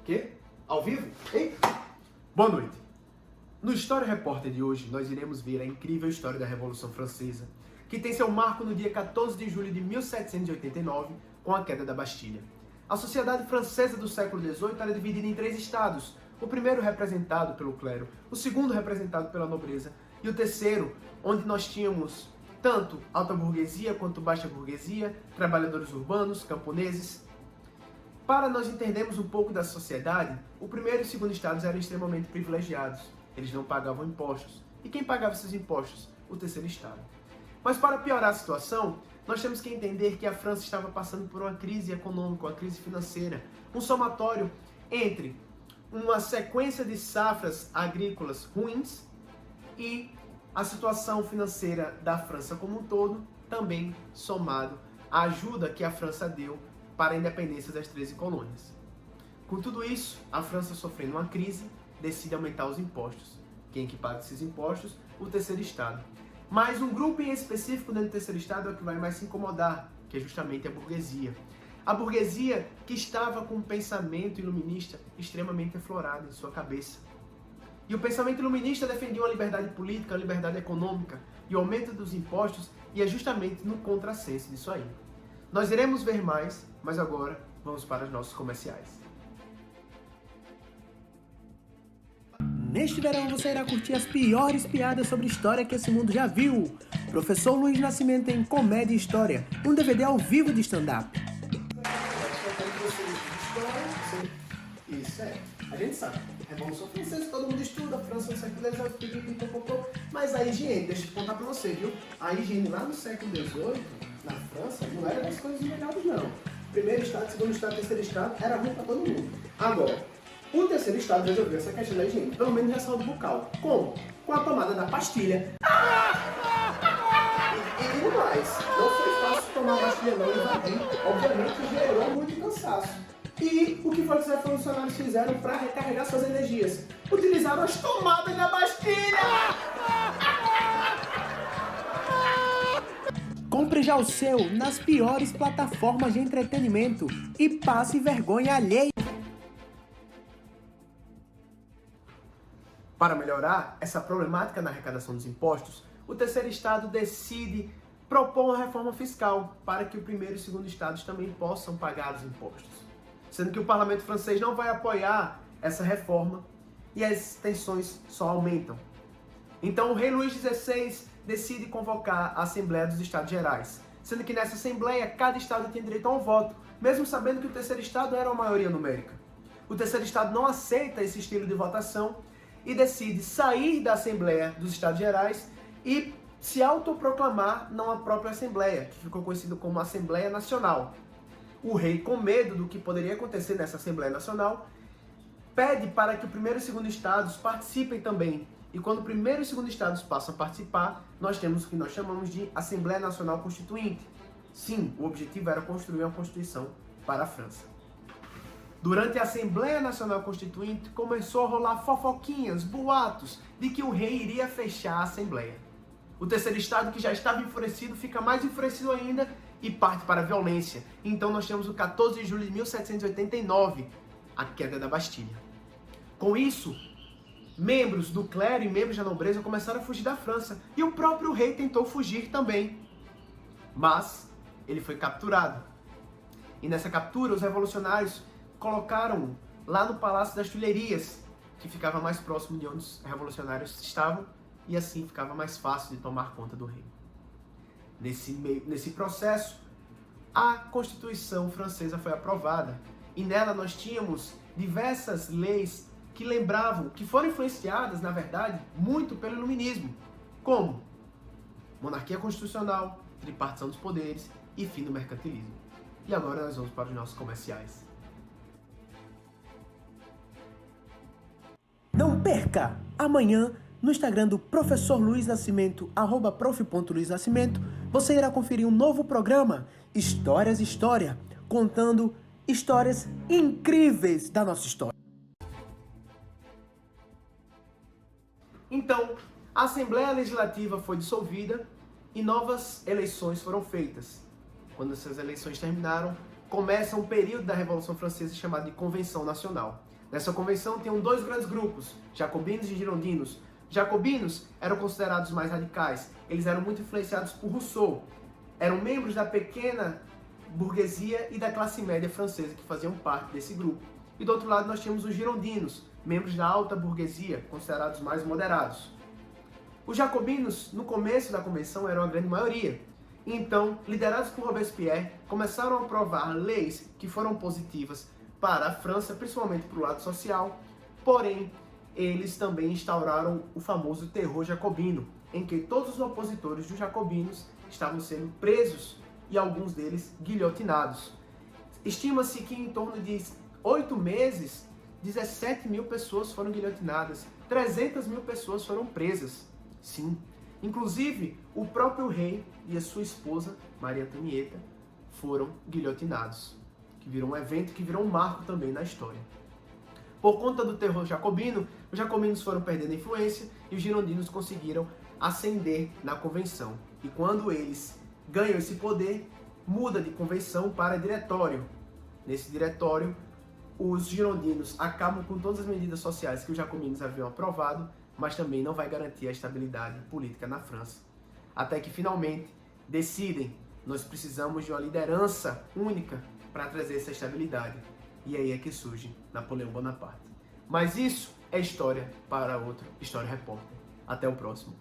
Quê? Ao vivo? Ei! Boa noite! No História Repórter de hoje, nós iremos ver a incrível história da Revolução Francesa, que tem seu marco no dia 14 de julho de 1789, com a queda da Bastilha. A sociedade francesa do século XVIII era dividida em 3 estados, o primeiro representado pelo clero, o segundo representado pela nobreza, e o terceiro, onde nós tínhamos tanto alta burguesia quanto baixa burguesia, trabalhadores urbanos, camponeses. Para nós entendermos um pouco da sociedade, o primeiro e o segundo estados eram extremamente privilegiados. Eles não pagavam impostos. E quem pagava esses impostos? O terceiro estado. Mas para piorar a situação, nós temos que entender que a França estava passando por uma crise econômica, uma crise financeira, um somatório entre uma sequência de safras agrícolas ruins e a situação financeira da França como um todo, também somado à ajuda que a França deu para a independência das 13 colônias. Com tudo isso, a França sofrendo uma crise, decide aumentar os impostos. Quem que paga esses impostos? O terceiro estado. Mas um grupo em específico dentro do terceiro estado é o que vai mais se incomodar, que é justamente a burguesia. A burguesia que estava com um pensamento iluminista extremamente aflorado em sua cabeça. E o pensamento iluminista defendia uma liberdade política, uma liberdade econômica, e o aumento dos impostos ia justamente no contrassenso disso aí. Nós iremos ver mais, mas agora vamos para os nossos comerciais. Neste verão você irá curtir as piores piadas sobre história que esse mundo já viu. Professor Luiz Nascimento em Comédia e História, um DVD ao vivo de stand-up. Isso é, a gente sabe. Revolução Francesa, todo mundo estuda, França no século XVIII, mas a higiene, deixa eu contar pra você, viu? A higiene lá no século XVIII, na França, não era das coisas melhores, não. Primeiro estado, segundo estado, terceiro estado, era ruim pra todo mundo. Agora, o terceiro estado resolveu essa questão da higiene, pelo menos na saúde bucal. Como? Com a tomada da pastilha. E digo mais, não foi fácil tomar a pastilha não, invadir. Obviamente gerou muito cansaço. E o que foi que os revolucionários fizeram para recarregar suas energias? Utilizaram as tomadas da Bastilha! Compre já o seu nas piores plataformas de entretenimento e passe vergonha alheia. Para melhorar essa problemática na arrecadação dos impostos, o terceiro estado decide propor uma reforma fiscal para que o primeiro e o segundo estados também possam pagar os impostos. Sendo que o parlamento francês não vai apoiar essa reforma e as tensões só aumentam. Então o rei Luís XVI decide convocar a Assembleia dos Estados Gerais, sendo que nessa Assembleia cada estado tem direito a um voto, mesmo sabendo que o terceiro estado era uma maioria numérica. O terceiro estado não aceita esse estilo de votação e decide sair da Assembleia dos Estados Gerais e se autoproclamar na própria Assembleia, que ficou conhecido como Assembleia Nacional. O rei, com medo do que poderia acontecer nessa Assembleia Nacional, pede para que o primeiro e o segundo estados participem também. E quando o primeiro e o segundo estados passam a participar, nós temos o que nós chamamos de Assembleia Nacional Constituinte. Sim, o objetivo era construir uma Constituição para a França. Durante a Assembleia Nacional Constituinte, começou a rolar fofoquinhas, boatos, de que o rei iria fechar a Assembleia. O terceiro estado, que já estava enfurecido, fica mais enfurecido ainda e parte para a violência. Então nós temos o 14 de julho de 1789, a queda da Bastilha. Com isso, membros do clero e membros da nobreza começaram a fugir da França. E o próprio rei tentou fugir também. Mas ele foi capturado. E nessa captura, os revolucionários colocaram lá no Palácio das Tulherias, que ficava mais próximo de onde os revolucionários estavam, e assim ficava mais fácil de tomar conta do reino. Nesse processo, a Constituição francesa foi aprovada, e nela nós tínhamos diversas leis que lembravam, que foram influenciadas, na verdade, muito pelo iluminismo, como monarquia constitucional, tripartição dos poderes e fim do mercantilismo. E agora nós vamos para os nossos comerciais. Não perca! Amanhã, no Instagram do Professor Luiz Nascimento, @prof.luiznascimento, você irá conferir um novo programa, Histórias História, contando histórias incríveis da nossa história. Então, a Assembleia Legislativa foi dissolvida e novas eleições foram feitas. Quando essas eleições terminaram, começa um período da Revolução Francesa chamado de Convenção Nacional. Nessa convenção tinham dois grandes grupos, jacobinos e girondinos. Jacobinos eram considerados mais radicais, eles eram muito influenciados por Rousseau, eram membros da pequena burguesia e da classe média francesa que faziam parte desse grupo. E do outro lado nós tínhamos os girondinos, membros da alta burguesia, considerados mais moderados. Os jacobinos, no começo da convenção, eram a grande maioria. Então, liderados por Robespierre, começaram a aprovar leis que foram positivas para a França, principalmente para o lado social, porém, eles também instauraram o famoso terror jacobino, em que todos os opositores dos jacobinos estavam sendo presos e alguns deles guilhotinados. Estima-se que em torno de 8 meses, 17 mil pessoas foram guilhotinadas, 300 mil pessoas foram presas. Sim, inclusive o próprio rei e a sua esposa, Maria Antonieta, foram guilhotinados, que virou um evento, que virou um marco também na história. Por conta do terror jacobino, os jacobinos foram perdendo influência e os girondinos conseguiram ascender na convenção. E quando eles ganham esse poder, muda de convenção para diretório. Nesse diretório, os girondinos acabam com todas as medidas sociais que os jacobinos haviam aprovado, mas também não vai garantir a estabilidade política na França. Até que finalmente decidem, nós precisamos de uma liderança única para trazer essa estabilidade. E aí é que surge Napoleão Bonaparte. Mas isso é história para outro História Repórter. Até o próximo.